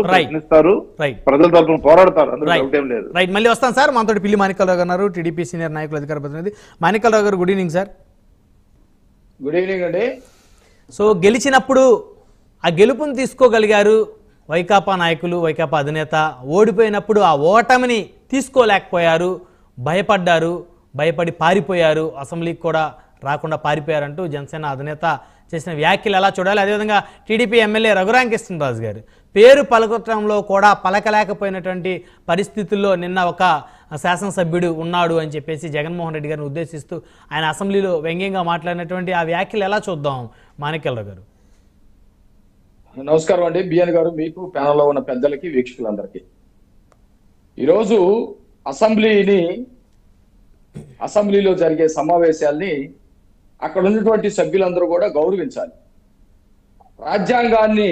ప్రయత్నిస్తారు, ప్రజల తరపున పోరాడతారు. రైట్, మళ్ళీ వస్తాను సార్. మనతో పిల్లి మాణిక్యాలరావు గారు, టీడీపీ సీనియర్ నాయకులు, అధికార ప్రతినిధి. మాణిక్యాలరావు గారు, good evening sir. Good evening అండి. సో గెలిచినప్పుడు ఆ గెలుపుని తీసుకోగలిగారు వైకాపా నాయకులు, వైకాపా అధినేత. ఓడిపోయినప్పుడు ఆ ఓటమిని తీసుకోలేకపోయారు, భయపడ్డారు, భయపడి పారిపోయారు, అసెంబ్లీకి కూడా రాకుండా పారిపోయారంటూ జనసేన అధినేత చేసిన వ్యాఖ్యలు ఎలా చూడాలి? అదేవిధంగా టీడీపీ ఎమ్మెల్యే రఘురామకృష్ణరాజు గారు పేరు పలకటంలో కూడా పలకలేకపోయినటువంటి పరిస్థితుల్లో నిన్న ఒక శాసనసభ్యుడు ఉన్నాడు అని చెప్పేసి జగన్మోహన్ రెడ్డి గారిని ఉద్దేశిస్తూ ఆయన అసెంబ్లీలో వ్యంగ్యంగా మాట్లాడినటువంటి ఆ వ్యాఖ్యలు ఎలా చూద్దాం మాణిక్యాలరావు గారు? నమస్కారం అండి బిఎన్ గారు, మీకు ప్యానల్లో ఉన్న పెద్దలకి, వీక్షకులందరికీ. ఈరోజు అసెంబ్లీలో జరిగే సమావేశాల్ని అక్కడ ఉన్నటువంటి సభ్యులందరూ కూడా గౌరవించాలి. రాజ్యాంగాన్ని,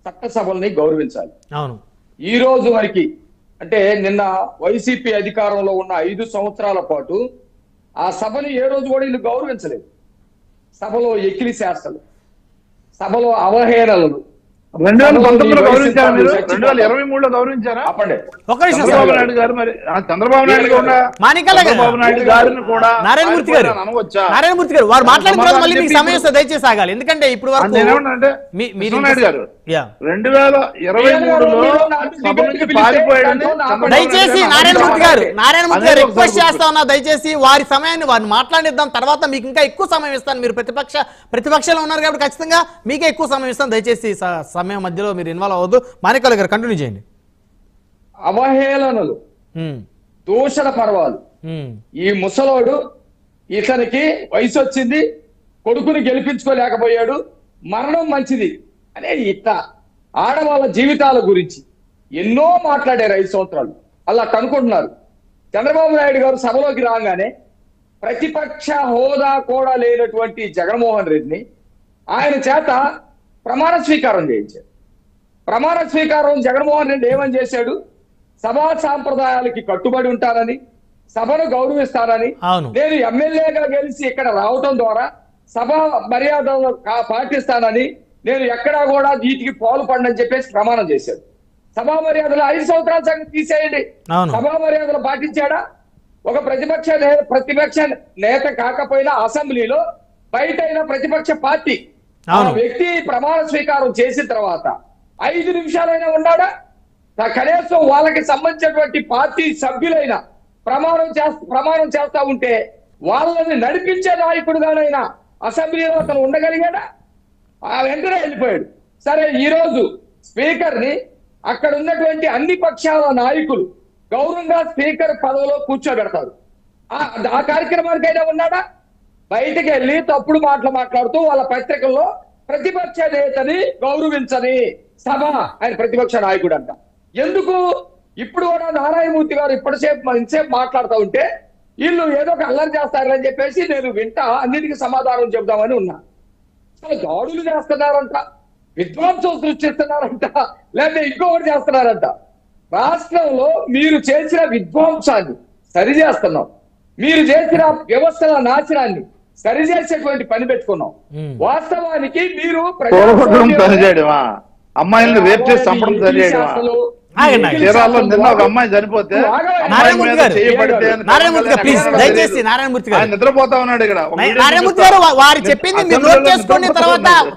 చట్టసభల్ని గౌరవించాలి. అవును. ఈ రోజు వరకు అంటే నిన్న వైసీపీ అధికారంలో ఉన్న 5 సంవత్సరాల పాటు ఆ సభని ఏ రోజు కూడా వీళ్ళు గౌరవించలేదు. సభలో ఎకిలి శాస్త్రాలు, సభలో అవహేళనలు. 2019లో గౌరవించారా మీరు? 2023లో గౌరవించారా? చంద్రబాబు నాయుడు గారు మరి చంద్రబాబు నాయుడు గారిని కూడా నారాయణమూర్తి గారు వారు మాట్లాడిన తర్వాత మళ్ళీ మీకు సమయం వస్తే దయచేసి ఆగాలి. ఎందుకంటే ఇప్పుడు వరకు గారు 2023లో సభ నుంచి పారిపోయాడని దయచేసి నారాయణమూర్తి గారు రిక్వెస్ట్ చేస్తా ఉన్నా, దయచేసి వారి సమయాన్ని వారిని మాట్లాడిద్దాం. తర్వాత మీకు ఇంకా ఎక్కువ సమయం ఇస్తాను. మీరు ప్రతిపక్షంలో ఉన్నారు కాబట్టి ఖచ్చితంగా మీకే ఎక్కువ సమయం ఇస్తాను. దయచేసి సమయం మధ్యలో మీరు ఇన్వాల్వ్ అవ్వద్దు. మాణిక్యాలరావు గారు కంటిన్యూ చేయండి. అవహేళనలు, దూషణ పర్వాలు. ఈ ముసలోడు, ఇతనికి వయసు వచ్చింది, కొడుకుని గెలిపించుకోలేకపోయాడు, మరణం మంచిది అనే ఇట్లా ఆడవాళ్ళ జీవితాల గురించి ఎన్నో మాట్లాడారు 5 సంవత్సరాలు. అలా కనుకుంటున్నారు. చంద్రబాబు నాయుడు గారు సభలోకి రాగానే ప్రతిపక్ష హోదా కూడా లేనటువంటి జగన్మోహన్ రెడ్డిని ఆయన చేత ప్రమాణ స్వీకారం చేయించారు. ప్రమాణ స్వీకారం జగన్మోహన్ రెడ్డి ఏమని చేశాడు? సభా సాంప్రదాయాలకి కట్టుబడి ఉంటానని, సభను గౌరవిస్తానని, నేను ఎమ్మెల్యేగా గెలిచి ఇక్కడ రావటం ద్వారా సభా మర్యాదలను పాటిస్తానని, నేను ఎక్కడా కూడా వీటికి పాల్పడనని చెప్పేసి ప్రమాణం చేశాడు. సభా మర్యాదలు 5 సంవత్సరాల సంగతి తీసేయండి. సభా మర్యాదలు పాటించాడా? ఒక ప్రతిపక్ష నేత కాకపోయినా అసెంబ్లీలో బయట ప్రతిపక్ష పార్టీ ఆ వ్యక్తి ప్రమాణ స్వీకారం చేసిన తర్వాత 5 నిమిషాలైనా ఉన్నాడా? కనీసం వాళ్ళకి సంబంధించినటువంటి పార్టీ సభ్యులైనా ప్రమాణం చేస్తా ఉంటే వాళ్ళని నడిపించే నాయకుడుగానైనా అసెంబ్లీలో అతను ఉండగలిగాడా? ఆ వెంటనే వెళ్ళిపోయాడు. సరే, ఈ రోజు స్పీకర్ ని అక్కడ ఉన్నటువంటి అన్ని పక్షాల నాయకులు గౌరవంగా స్పీకర్ పదవిలో కూర్చోబెడతారు. ఆ కార్యక్రమానికైనా ఉన్నాడా? బయటకు వెళ్ళి తప్పుడు మాటలు మాట్లాడుతూ వాళ్ళ పత్రికల్లో ప్రతిపక్ష నేతని గౌరవించని సభ ఆయన ప్రతిపక్ష నాయకుడు అంట. ఎందుకు? ఇప్పుడు కూడా నారాయణమూర్తి గారు ఇంతసేపు మాట్లాడుతూ ఉంటే వీళ్ళు ఏదో ఒక అల్లరి చేస్తారని చెప్పేసి నేను వింటా, అన్నిటికీ సమాధానం చెబుదామని ఉన్నా. అసలు దాడులు చేస్తున్నారంట, విధ్వంసం సృష్టిస్తున్నారంట, లేకపోతే ఇంకొకటి చేస్తున్నారంట. రాష్ట్రంలో మీరు చేసిన విధ్వంసాన్ని సరి చేస్తున్నాం, మీరు చేసిన వ్యవస్థల నాశనాన్ని సరిచేసేటువంటి పని పెట్టుకున్నాం. వాస్తవానికి మీరు అమ్మాయిలను రేప్ చేసి చంపడం జరిగేది. నిన్న ఒక అమ్మాయి చనిపోతే నిద్రపోతా ఉన్నాడు ఇక్కడ. నారాయణమూర్తి గారు వారు చెప్పింది మీరు నోట్ చేసుకోండి.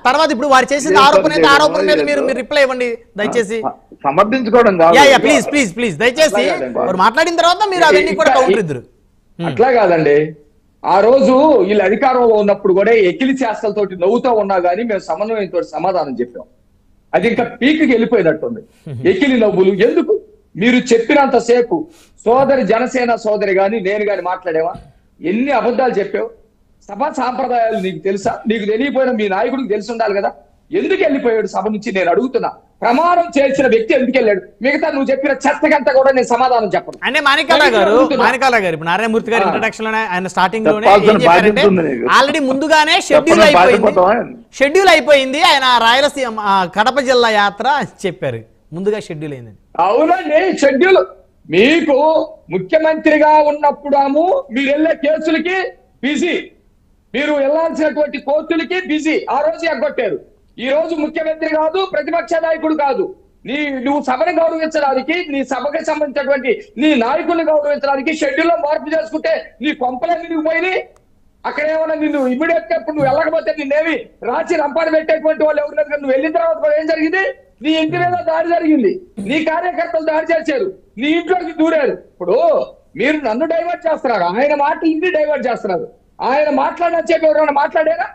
తర్వాత ఇప్పుడు వారు చేసిన ఆరోపణ మీద మీరు రిప్లై ఇవ్వండి దయచేసి. సమర్థించుకోవడం కాదు, ప్లీజ్ దయచేసి మాట్లాడిన తర్వాత మీరు అవన్నీ కూడా కౌంటర్ ఇద్దరు. అట్లా కాదండి. ఆ రోజు వీళ్ళు అధికారంలో ఉన్నప్పుడు కూడా ఎకిలి చేష్టలతోటి నవ్వుతూ ఉన్నా గానీ మేము సమన్వయంతో సమాధానం చెప్పాం. అది ఇంకా పీక్కి వెళ్ళిపోయినట్టుంది. ఎకిలి నవ్వులు ఎందుకు? మీరు చెప్పినంతసేపు జనసేన సోదరి గాని నేను గాని మాట్లాడేవా? ఎన్ని అబద్ధాలు చెప్పావు? సభా సాంప్రదాయాలు నీకు తెలుసా? నీకు తెలియపోయినా మీ నాయకుడికి తెలిసి ఉండాలి కదా. ఎందుకు వెళ్ళిపోయాడు సభ నుంచి నేను అడుగుతున్నా. ప్రమాణం చేసిన వ్యక్తి ఎందుకు వెళ్ళాడు? మిగతా నువ్వు చెప్పిన చెత్తకంతా కూడా నేను సమాధానం చెప్పను. అంటే మాణిక్యాలరావు గారు ఇప్పుడు నారాయణమూర్తి గారు ఇంట్రడక్షన్ లోనే ఆయన స్టార్టింగ్ లోనే ఏం చెప్పారంటే ఆల్రెడీ ముందుగానే షెడ్యూల్ అయిపోయింది ఆయన రాయలసీమ కడప జిల్లా యాత్ర చెప్పారు. ముందుగా షెడ్యూల్ అయింది. అవునండి, షెడ్యూల్ మీకు ముఖ్యమంత్రిగా ఉన్నప్పుడు మీరు వెళ్ళే కేసులకి బిజీ, మీరు వెళ్లాల్సినటువంటి కోర్టులకి బిజీ. ఆ రోజు ఎగ్గొట్టారు. ఈ రోజు ముఖ్యమంత్రి కాదు, ప్రతిపక్ష నాయకుడు కాదు, నువ్వు సభను గౌరవించడానికి, నీ సభకి సంబంధించినటువంటి నీ నాయకుల్ని గౌరవించడానికి షెడ్యూల్లో మార్పు చేసుకుంటే నీ కొంపలే నీకు పోయి అక్కడ ఏమన్నా నిన్ను ఇమీడియట్ గా ఇప్పుడు నువ్వు వెళ్ళకపోతే నిన్నేమి రాచి రంపాడు పెట్టేటువంటి వాళ్ళు ఎవరు? నువ్వు వెళ్ళిన తర్వాత ఏం జరిగింది? నీ ఇంటి మీద దాడి జరిగింది, నీ కార్యకర్తలు దాడి చేశారు, నీ ఇంట్లోకి దూరారు. ఇప్పుడు మీరు నన్ను డైవర్ట్ చేస్తున్నారు, ఆయన మాటలు ఇంటి డైవర్ట్ చేస్తున్నారు. ఆయన మాట్లాడిన చెప్పి ఎవరైనా మాట్లాడారా?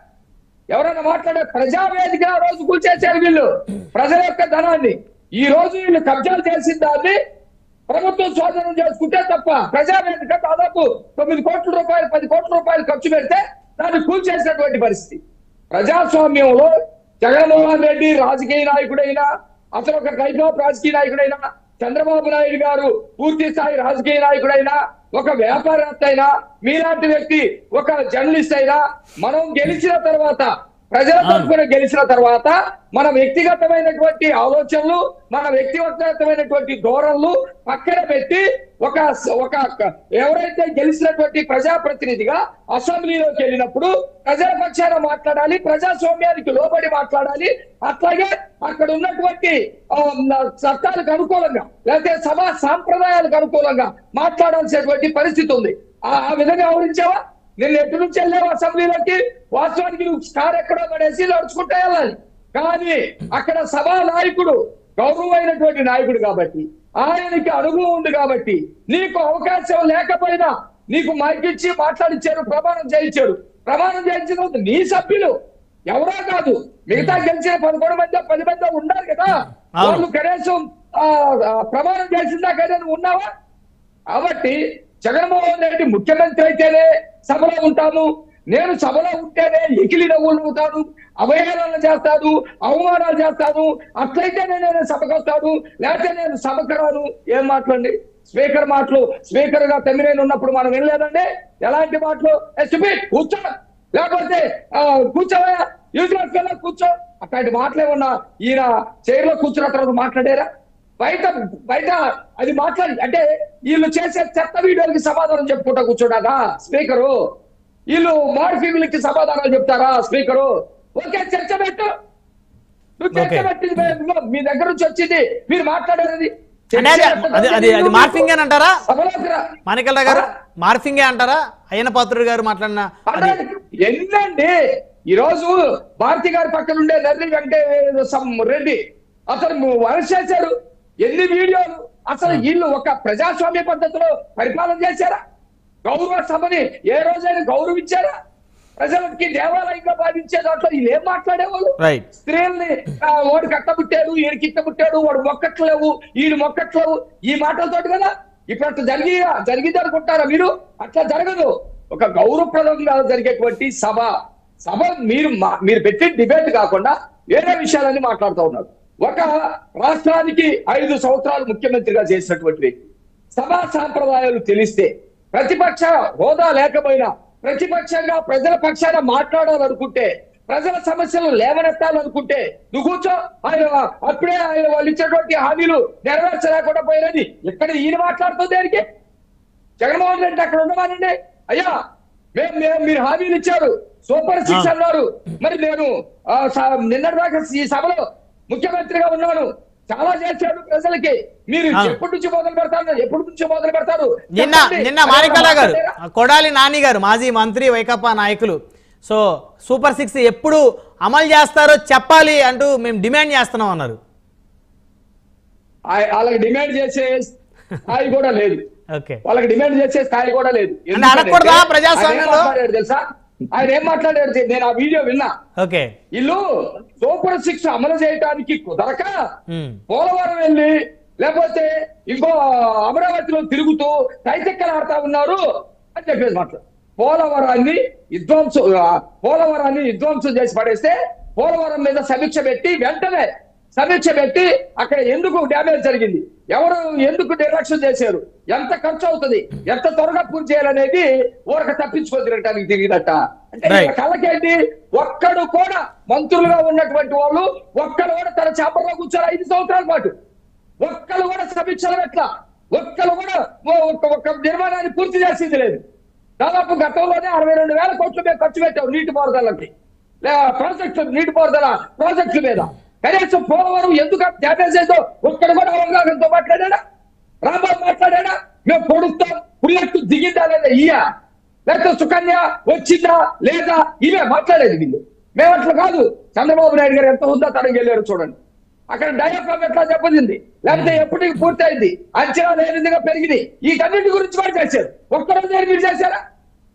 ఎవరైనా మాట్లాడారు? ప్రజావేదిక ఆ రోజు కూల్చేశారు వీళ్ళు ప్రజల యొక్క ధనాన్ని. ఈ రోజు వీళ్ళు కబ్జాలు చేసిన దాన్ని ప్రభుత్వం స్వాధీనం చేసుకుంటే తప్ప ప్రజావేదిక దాదాపు 9 కోట్ల రూపాయలు 10 కోట్ల రూపాయలు ఖర్చు పెడితే దాన్ని కూల్చేసినటువంటి పరిస్థితి. ప్రజాస్వామ్యంలో జగన్మోహన్ రెడ్డి రాజకీయ నాయకుడైనా, అసలు ఒక టైప్ ఆఫ్ రాజకీయ నాయకుడైనా, చంద్రబాబు నాయుడు గారు పూర్తి స్థాయి రాజకీయ నాయకుడైనా, ఒక వ్యాపారవేత్త అయినా, మీలాంటి వ్యక్తి ఒక జర్నలిస్ట్ అయినా, మనం గెలిచిన తర్వాత, ప్రజల తరఫున గెలిచిన తర్వాత మన వ్యక్తిగతమైనటువంటి ఆలోచనలు, మన వ్యక్తిగతమైనటువంటి ధోరణులు పక్కన పెట్టి ఒక ఎవరైతే గెలిచినటువంటి ప్రజాప్రతినిధిగా అసెంబ్లీలోకి వెళ్ళినప్పుడు ప్రజల పక్షాన మాట్లాడాలి, ప్రజాస్వామ్యానికి లోబడి మాట్లాడాలి. అట్లాగే అక్కడ ఉన్నటువంటి చట్టాలకు అనుకూలంగా లేకపోతే సభా సాంప్రదాయాలకు అనుకూలంగా మాట్లాడాల్సినటువంటి పరిస్థితి ఉంది. ఆ విధంగా గౌరవించావా? నేను ఎటు నుంచి వెళ్ళావు అసెంబ్లీలోకి? వాస్తవానికి నువ్వు స్టార్ ఎక్కడో పడేసి నడుచుకుంటూ వెళ్ళాలి. కానీ అక్కడ సభా నాయకుడు గౌరవమైనటువంటి నాయకుడు కాబట్టి, ఆయనకి అనుభవం ఉంది కాబట్టి, నీకు అవకాశం లేకపోయినా నీకు మైకిచ్చి మాట్లాడించారు, ప్రమాణం చేయించాడు. ప్రమాణం చేయించిన నీ సభ్యులు ఎవరో కాదు, మిగతా గెలిచిన 11 మంది 10 మంది ఉన్నారు కదా, వాళ్ళు కనీసం ప్రమాణం చేసిందాకైనా నువ్వు ఉన్నావా? కాబట్టి జగన్మోహన్ రెడ్డి ముఖ్యమంత్రి అయితేనే సభలో ఉంటాను, నేను సభలో ఉంటేనే ఎకిలి నవ్వులు ఉంటాను, అవహేళన చేస్తాను, అవమానాలు చేస్తాను, అట్లయితే నేను సభకు వస్తాను, లేకపోతే నేను సభకు రాను. ఏం మాట్లాడండి? స్పీకర్ మాటలు, స్పీకర్ గా తమ్మినేని ఉన్నప్పుడు మనం వినలేదండి ఎలాంటి మాటలు? కూర్చో, లేకపోతే కూర్చోవా, యూజ్ కూర్చో, అట్లాంటి మాటలు ఏమన్నా ఈయన చైర్లో కూర్చున్న తర్వాత మాట్లాడారా? బయట అది మాట్లాడి అంటే వీళ్ళు చేసే చెత్త వీడియోలకి సమాధానం చెప్పుకుంటా కూర్చోడాగా స్పీకరు? వీళ్ళు మార్ఫింగ్లకి సమాధానాలు చెప్తారా స్పీకరు? ఓకే, చర్చ పెట్టు. నువ్వు చర్చ పెట్టింది మీ దగ్గర నుంచి వచ్చింది, మీరు మాట్లాడారది అది మార్ఫింగ్ అని అంటారా మాణిక్యాల గారు? మార్ఫింగే అంటారా? అయ్యన పాత్రుడు గారు మాట్లాడిన ఎన్నండి? ఈ రోజు భారతి గారి పక్కన ఉండే నర్రి రెడ్డి అతను వరస చేశారు. ఎన్ని వీడియోలు? అసలు వీళ్ళు ఒక ప్రజాస్వామ్య పద్ధతిలో పరిపాలన చేశారా? గౌరవ సభని ఏ రోజైనా గౌరవించారా? ప్రజలకి దేవాలయంగా భావించే దాంట్లో వీళ్ళు ఏం మాట్లాడేవాళ్ళు? స్త్రీల్ని వాడు కట్టబుట్టాడు, ఈయనకి ఇట్టబుట్టాడు, వాడు మొక్కట్లేవు, ఈయన మొక్కట్లేవు, ఈ మాటలతోటి కదా ఇప్పుడు అట్లా జరిగింది అనుకుంటారా మీరు? అట్లా జరగదు. ఒక గౌరవప్రదంగా జరిగేటువంటి సభ మీరు పెట్టే డిబేట్ కాకుండా వేరే విషయాలన్నీ మాట్లాడుతూ ఉన్నారు. ఒక రాష్ట్రానికి 5 సంవత్సరాలు ముఖ్యమంత్రిగా చేసినటువంటి వ్యక్తి, సభా సాంప్రదాయాలు తెలిస్తే, ప్రతిపక్ష హోదా లేకపోయినా ప్రతిపక్షంగా ప్రజల పక్షాన మాట్లాడాలనుకుంటే, ప్రజల సమస్యలు లేవనెత్తాలనుకుంటే నువ్వు కూర్చో. అప్పుడే వాళ్ళు ఇచ్చినటువంటి హామీలు నెరవేర్చలేకుండా పోయినది ఎక్కడ ఈయన మాట్లాడుతుంది దానికి? జగన్మోహన్ రెడ్డి అక్కడ ఉండవానండి, అయ్యా మీరు హామీలు ఇచ్చారు, సూపర్ 6 అన్నారు, మరి నేను నిన్నటిదాకా ఈ సభలో ముఖ్యమంత్రిగా ఉన్నాను, చాలా చేశాడు ప్రజలకి, మీరు ఎప్పటి నుంచి మొదలు పెడతారు? నిన్న మాణిక్యాల గారు, కొడాలి నాని గారు మాజీ మంత్రి, వైకాపా నాయకులు, సో సూపర్ 6 ఎప్పుడు అమలు చేస్తారో చెప్పాలి అంటూ మేము డిమాండ్ చేస్తున్నాం అన్నారు. వాళ్ళకి డిమాండ్ చేసే స్థాయి కూడా లేదు. వాళ్ళకి డిమాండ్ చేసే స్థాయి కూడా లేదు. ప్రజాస్వామ్యంలో తెలుసా ఆయన ఏం మాట్లాడారు? నేను ఆ వీడియో విన్నా. వీళ్ళు సూపర్ 6 అమలు చేయడానికి కుదరక పోలవరం వెళ్ళి లేకపోతే ఇంకో అమరావతిలో తిరుగుతూ తైతెక్కలు ఆడుతా ఉన్నారు అని చెప్పేసి మాట్లాడు. పోలవరాన్ని విధ్వంసం చేసి పడేస్తే పోలవరం మీద వెంటనే సమీక్ష పెట్టి అక్కడ ఎందుకు డ్యామేజ్ జరిగింది, ఎవరు ఎందుకు నిర్లక్ష్యం చేశారు, ఎంత ఖర్చు అవుతుంది, ఎంత త్వరగా పూర్తి చేయాలనేది ఊరక తప్పించుకొని తిరగటానికి తిరిగినట్ట. అంటే కళ్ళకేంటి? ఒక్కడు కూడా మంత్రులుగా ఉన్నటువంటి వాళ్ళు ఒక్కడు కూడా తన చేపల్లో కూర్చొని 5 సంవత్సరాల పాటు ఒక్కరు కూడా సమీక్షలు ఎట్లా, ఒక్కరు కూడా ఒక నిర్మాణాన్ని పూర్తి చేసింది లేదు. దాదాపు గతంలోనే 62,000 కోట్లు మేము ఖర్చు పెట్టాం నీటిపారుదలకి, నీటిపారుదల ప్రాజెక్టుల మీద. కనీసం పోలవరం ఎందుకు డ్యామేజ్ అయిందో ఒక్కడు కూడా అవగాహనతో మాట్లాడా? రాంబాబు మాట్లాడా? మేము పొడుస్తాం, పుల్లెట్టు దిగిందా లేదా ఇయ్యా, లేకపోతే సుకన్య వచ్చిందా లేదా, ఇవే మాట్లాడేది వీళ్ళు. మేము అట్లా కాదు. చంద్రబాబు నాయుడు గారు ఎంత ఉందో తనకి వెళ్ళారు చూడండి. అక్కడ డయాఫ్రామ్ ఎట్లా దెబ్బతింది, లేకపోతే ఎప్పటికి పూర్తయింది, అంచనాలు ఏ విధంగా పెరిగింది, వీటన్నిటి గురించి కూడా చేశారు. ఒక్కరోజు మీరు చేశారా?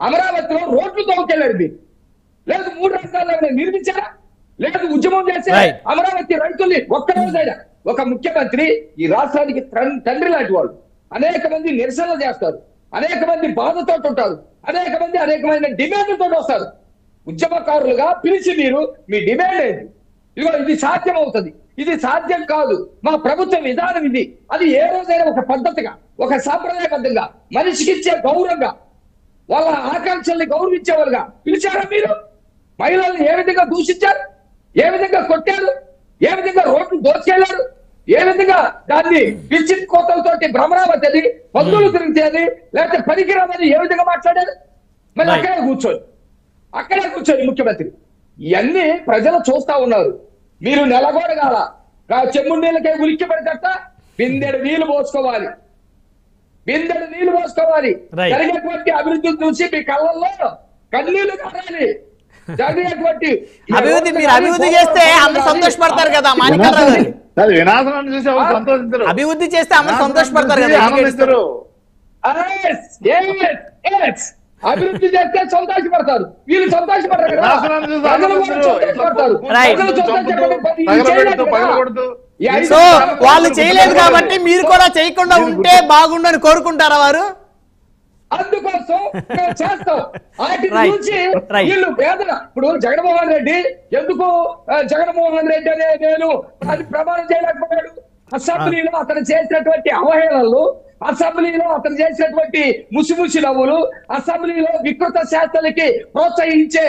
అమరావతిలో రోడ్లు తోకెళ్ళారు మీరు. లేదు 3 రాష్ట్రాల్లో నిర్మించారా? లేదు ఉద్యమం చేశారా? అమరావతి రైతుల్ని ఒక్కరోజైనా ఒక ముఖ్యమంత్రి ఈ రాష్ట్రానికి తండ్రి లాంటి వాళ్ళు అనేక మంది నిరసనలు చేస్తారు, అనేక మంది బాధతో ఉంటారు, అనేక మంది అనేకమైన డిమాండ్లతో వస్తారు. ఉద్యమకారులుగా పిలిచి మీరు మీ డిమాండ్ ఏంటి? ఇదిగో ఇది సాధ్యం అవుతుంది, ఇది సాధ్యం కాదు, మా ప్రభుత్వ విధానం ఇది, అది ఏ రోజైనా ఒక పద్ధతిగా, ఒక సాంప్రదాయబద్ధంగా, మనిషికి ఇచ్చే గౌరవంగా, వాళ్ళ ఆకాంక్షల్ని గౌరవించేవారుగా పిలిచారా మీరు? మహిళల్ని ఏ విధంగా దూషించారు, ఏ విధంగా కొట్టారు, ఏ విధంగా రోడ్లు దోచుకెళ్లారు, ఏ విధంగా దాన్ని విద్యుత్ కోతలతోటి భ్రమరావతి పందులు తిరిగితేది లేకపోతే పనికిరామని ఏ విధంగా మాట్లాడారు? మరి అక్కడే కూర్చొని ముఖ్యమంత్రి ఇవన్నీ ప్రజలు చూస్తా ఉన్నారు. మీరు నెలగొడగాల చెమ్ముడు నీళ్ళకే ఉలిక్కి పడితేట బిందెడు నీళ్లు పోసుకోవాలి, బిందెడు నీళ్లు పోసుకోవాలి. జరిగేటువంటి అభివృద్ధిని చూసి మీ కళ్ళల్లో కన్నీళ్లు కారాలి. జరిగేటువంటి అభివృద్ధి మీరు అభివృద్ధి చేస్తే అందరూ సంతోషపడతారు కదా. మాణిక్యాలరావు గారు వినాశనాన్ని చూసి ఎవరు సంతోషించరు, అభివృద్ధి చేస్తే అందరూ సంతోషపడతారు కదా. ఆనందిస్తారు. అభివృద్ధి చేస్తే సంతోషపడతారు, వీళ్ళు సంతోషపడతారు కదా. సో వాళ్ళు చేయలేదు కాబట్టి మీరు కూడా చేయకుండా ఉంటే బాగుండు అని కోరుకుంటారా వారు? అందుకోసం చేస్తాం. వాటి నుంచి వీళ్ళు వేదన. ఇప్పుడు జగన్మోహన్ రెడ్డి ఎందుకు జగన్మోహన్ రెడ్డి అనే నేను అది ప్రమాణం చేయలేకపోయాడు? అసెంబ్లీలో అతను చేసినటువంటి అవహేళనలు, అసెంబ్లీలో అతను చేసినటువంటి ముసిముసి నవ్వులు, అసెంబ్లీలో వికృత శాస్త్రాలకి ప్రోత్సహించే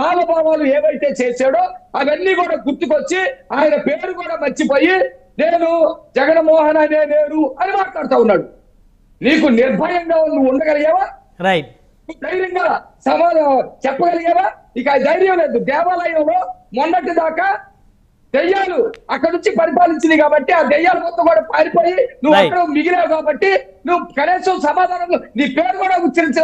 హావభావాలు ఏవైతే చేశాడో అవన్నీ కూడా గుర్తుకొచ్చి ఆయన పేరు కూడా మర్చిపోయి నేను జగన్మోహన్ అనే నేను అని మాట్లాడుతూ ఉన్నాడు. నీకు నిర్భయంగా నువ్వు ఉండగలిగావా? రైట్, ధైర్యంగా సమాధానం చెప్పగలిగావా? ఇక ధైర్యం లేదు. దేవాలయంలో మొన్నటి దాకా దెయ్యాలు అక్కడ నుంచి పరిపాలించింది కాబట్టి ఆ దెయ్యాలు మొత్తం కూడా పారిపోయి నువ్వు అక్కడ మిగిలావు కాబట్టి నువ్వు కనీసం సమాధానం నీ పేరు కూడా ఉచ్చరించ